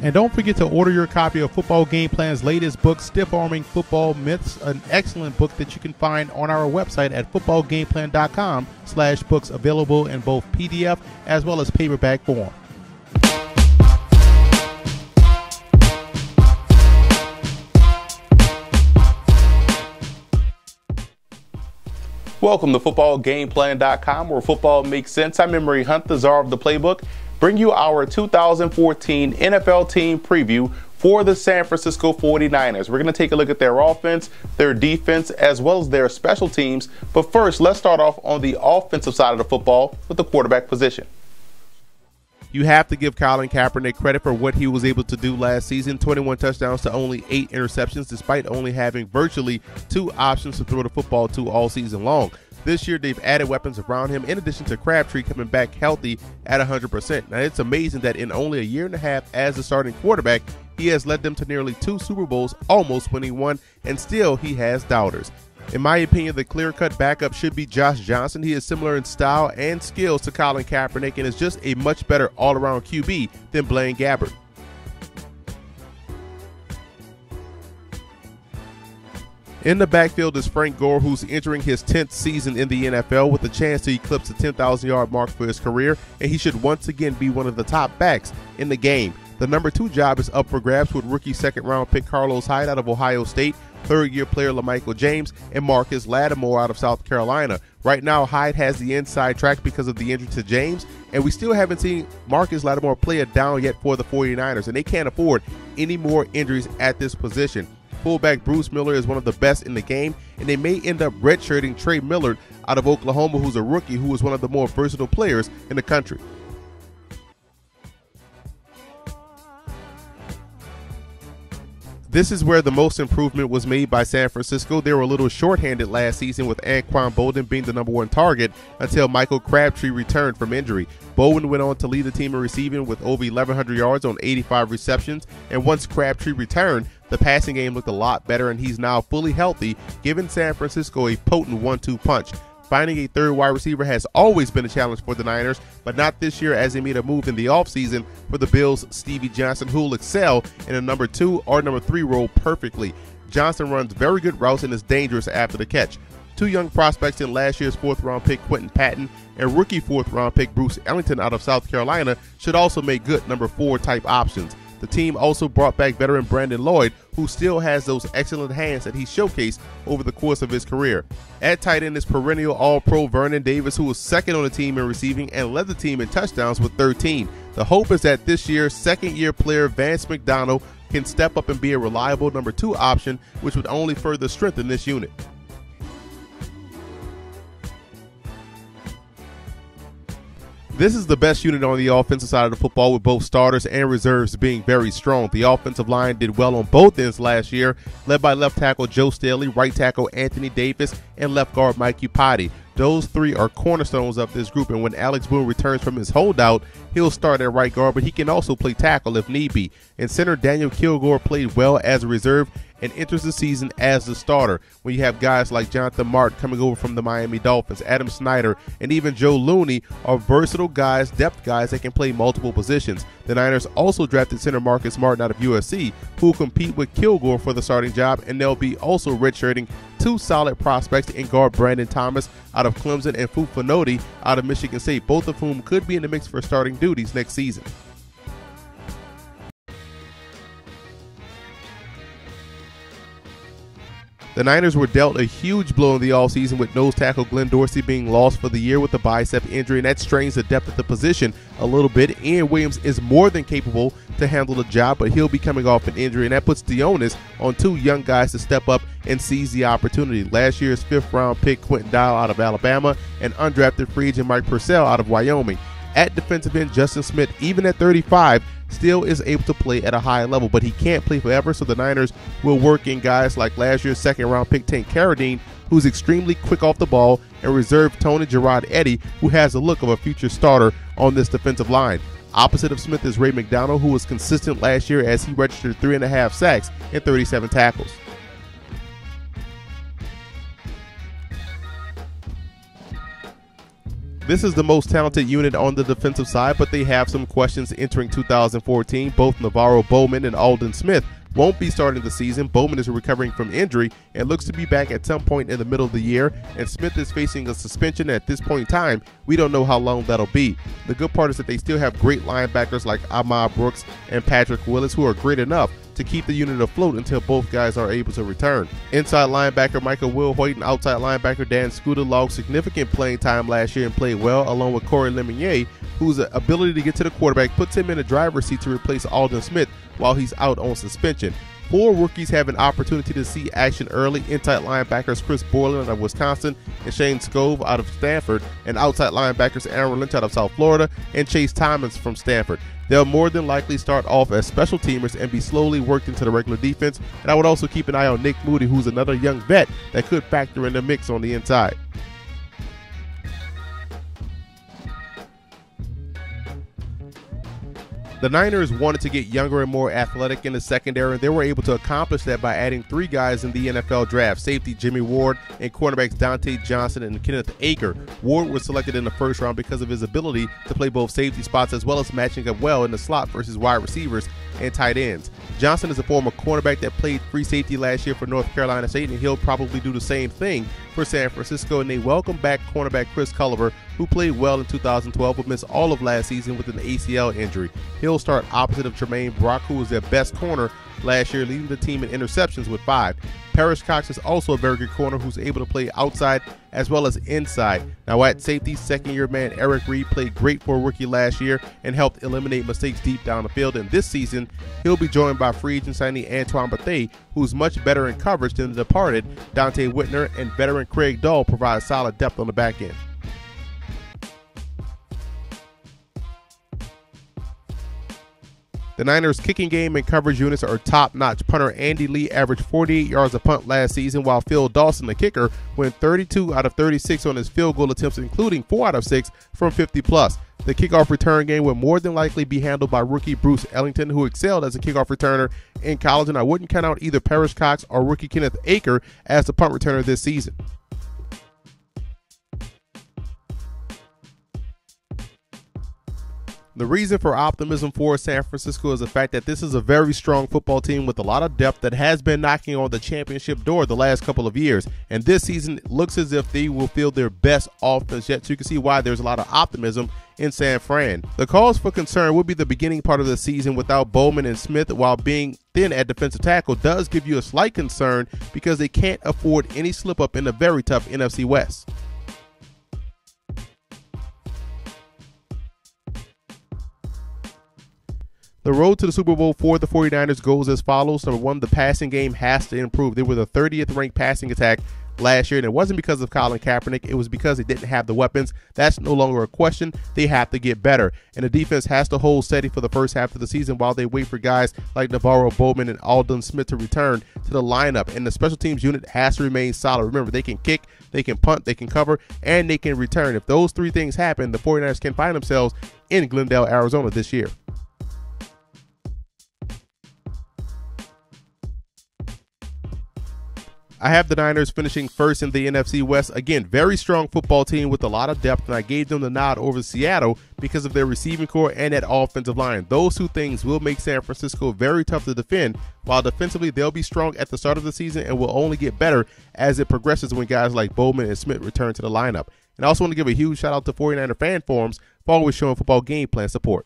And don't forget to order your copy of Football Game Plan's latest book, Stiff Arming Football Myths, an excellent book that you can find on our website at footballgameplan.com/books, available in both PDF as well as paperback form. Welcome to footballgameplan.com, where football makes sense. I'm Emery Hunt, the czar of the playbook, bring you our 2014 NFL team preview for the San Francisco 49ers. We're going to take a look at their offense, their defense, as well as their special teams. But first, let's start off on the offensive side of the football with the quarterback position. You have to give Colin Kaepernick credit for what he was able to do last season. 21 touchdowns to only 8 interceptions, despite only having virtually 2 options to throw the football to all season long. This year, they've added weapons around him, in addition to Crabtree coming back healthy at 100%. Now, it's amazing that in only a year and a half as a starting quarterback, he has led them to nearly 2 Super Bowls, almost winning one, and still he has doubters. In my opinion, the clear-cut backup should be Josh Johnson. He is similar in style and skills to Colin Kaepernick and is just a much better all-around QB than Blaine Gabbert. In the backfield is Frank Gore, who's entering his 10th season in the NFL with a chance to eclipse the 10,000-yard mark for his career, and he should once again be one of the top backs in the game. The number 2 job is up for grabs with rookie second-round pick Carlos Hyde out of Ohio State, third-year player LaMichael James, and Marcus Lattimore out of South Carolina. Right now, Hyde has the inside track because of the injury to James, and we still haven't seen Marcus Lattimore play a down yet for the 49ers, and they can't afford any more injuries at this position. Fullback Bruce Miller is one of the best in the game, and they may end up redshirting Trey Millard out of Oklahoma, who's a rookie who is one of the more versatile players in the country. This is where the most improvement was made by San Francisco. They were a little shorthanded last season, with Anquan Boldin being the number 1 target until Michael Crabtree returned from injury. Bowen went on to lead the team in receiving with over 1,100 yards on 85 receptions, and once Crabtree returned, the passing game looked a lot better, and he's now fully healthy, giving San Francisco a potent 1-2 punch. Finding a third wide receiver has always been a challenge for the Niners, but not this year, as they made a move in the offseason for the Bills' Stevie Johnson, who will excel in a number 2 or number 3 role perfectly. Johnson runs very good routes and is dangerous after the catch. 2 young prospects in last year's 4th-round pick Quentin Patton and rookie 4th-round pick Bruce Ellington out of South Carolina should also make good number 4 type options. The team also brought back veteran Brandon Lloyd, who still has those excellent hands that he showcased over the course of his career. At tight end is perennial All-Pro Vernon Davis, who was second on the team in receiving and led the team in touchdowns with 13. The hope is that this year's second-year player Vance McDonald can step up and be a reliable number 2 option, which would only further strengthen this unit. This is the best unit on the offensive side of the football, with both starters and reserves being very strong. The offensive line did well on both ends last year, led by left tackle Joe Staley, right tackle Anthony Davis, and left guard Mike Iupati. Those 3 are cornerstones of this group, and when Alex Boone returns from his holdout, he'll start at right guard, but he can also play tackle if need be. In center, Daniel Kilgore played well as a reserve and enters the season as the starter. When you have guys like Jonathan Martin coming over from the Miami Dolphins, Adam Snyder, and even Joe Looney are versatile guys, depth guys that can play multiple positions. The Niners also drafted center Marcus Martin out of USC, who will compete with Kilgore for the starting job, and they'll be also redshirting 2 solid prospects in guard Brandon Thomas out of Clemson and Fufanoti out of Michigan State, both of whom could be in the mix for starting duties next season. The Niners were dealt a huge blow in the offseason, with nose tackle Glenn Dorsey being lost for the year with a bicep injury, and that strains the depth of the position a little bit. Ian Williams is more than capable to handle the job, but he'll be coming off an injury, and that puts the onus on 2 young guys to step up and seize the opportunity. Last year's 5th-round pick Quentin Dial out of Alabama and undrafted free agent Mike Purcell out of Wyoming. At defensive end, Justin Smith, even at 35, still is able to play at a high level, but he can't play forever, so the Niners will work in guys like last year's 2nd-round pick Tank Carradine, who's extremely quick off the ball, and reserve Tony Gerard Eddy, who has the look of a future starter on this defensive line. Opposite of Smith is Ray McDonald, who was consistent last year as he registered 3.5 sacks and 37 tackles. This is the most talented unit on the defensive side, but they have some questions entering 2014. Both Navarro Bowman and Aldon Smith won't be starting the season. Bowman is recovering from injury and looks to be back at some point in the middle of the year, and Smith is facing a suspension. At this point in time, we don't know how long that'll be. The good part is that they still have great linebackers like Ahmad Brooks and Patrick Willis, who are great enough to keep the unit afloat until both guys are able to return. Inside linebacker Michael Will Hoyt and outside linebacker Dan Scooter logged significant playing time last year and played well, along with Corey Lemonnier, whose ability to get to the quarterback puts him in the driver's seat to replace Aldon Smith while he's out on suspension. 4 rookies have an opportunity to see action early. Inside linebackers Chris Borland of Wisconsin and Shane Scove out of Stanford, and outside linebackers Aaron Lynch out of South Florida and Chase Thomas from Stanford. They'll more than likely start off as special teamers and be slowly worked into the regular defense. And I would also keep an eye on Nick Moody, who's another young vet that could factor in the mix on the inside. The Niners wanted to get younger and more athletic in the secondary, and they were able to accomplish that by adding 3 guys in the NFL draft: safety Jimmy Ward and cornerbacks Dante Johnson and Kenneth Aker. Ward was selected in the first round because of his ability to play both safety spots as well as matching up well in the slot versus wide receivers and tight ends. Johnson is a former cornerback that played free safety last year for North Carolina State, and he'll probably do the same thing for San Francisco. And they welcome back cornerback Chris Culliver, who played well in 2012 but missed all of last season with an ACL injury. He'll start opposite of Tremaine Brock, who was their best corner last year, leading the team in interceptions with 5. Parrish Cox is also a very good corner who's able to play outside as well as inside. Now at safety, second-year man Eric Reed played great for a rookie last year and helped eliminate mistakes deep down the field. And this season, he'll be joined by free agent signee Antoine Bethea, who's much better in coverage than the departed Dante Whitner, and veteran Craig Dahl provides solid depth on the back end. The Niners' kicking game and coverage units are top-notch. Punter Andy Lee averaged 48 yards a punt last season, while Phil Dawson, the kicker, went 32 out of 36 on his field goal attempts, including 4 out of 6 from 50+. The kickoff return game will more than likely be handled by rookie Bruce Ellington, who excelled as a kickoff returner in college, and I wouldn't count out either Parrish Cox or rookie Kenneth Aker as the punt returner this season. The reason for optimism for San Francisco is the fact that this is a very strong football team with a lot of depth that has been knocking on the championship door the last couple of years. And this season, it looks as if they will field their best offense yet. So you can see why there's a lot of optimism in San Fran. The cause for concern would be the beginning part of the season without Bowman and Smith, while being thin at defensive tackle does give you a slight concern because they can't afford any slip up in the very tough NFC West. The road to the Super Bowl for the 49ers goes as follows. Number 1, the passing game has to improve. They were the 30th ranked passing attack last year, and it wasn't because of Colin Kaepernick. It was because they didn't have the weapons. That's no longer a question. They have to get better, and the defense has to hold steady for the first half of the season while they wait for guys like Navarro Bowman and Aldon Smith to return to the lineup. And the special teams unit has to remain solid. Remember, they can kick, they can punt, they can cover, and they can return. If those 3 things happen, the 49ers can find themselves in Glendale, Arizona this year. I have the Niners finishing first in the NFC West. Again, very strong football team with a lot of depth, and I gave them the nod over Seattle because of their receiving core and that offensive line. Those 2 things will make San Francisco very tough to defend, while defensively they'll be strong at the start of the season and will only get better as it progresses when guys like Bowman and Smith return to the lineup. And I also want to give a huge shout out to 49er fan forums for always showing football game plan support.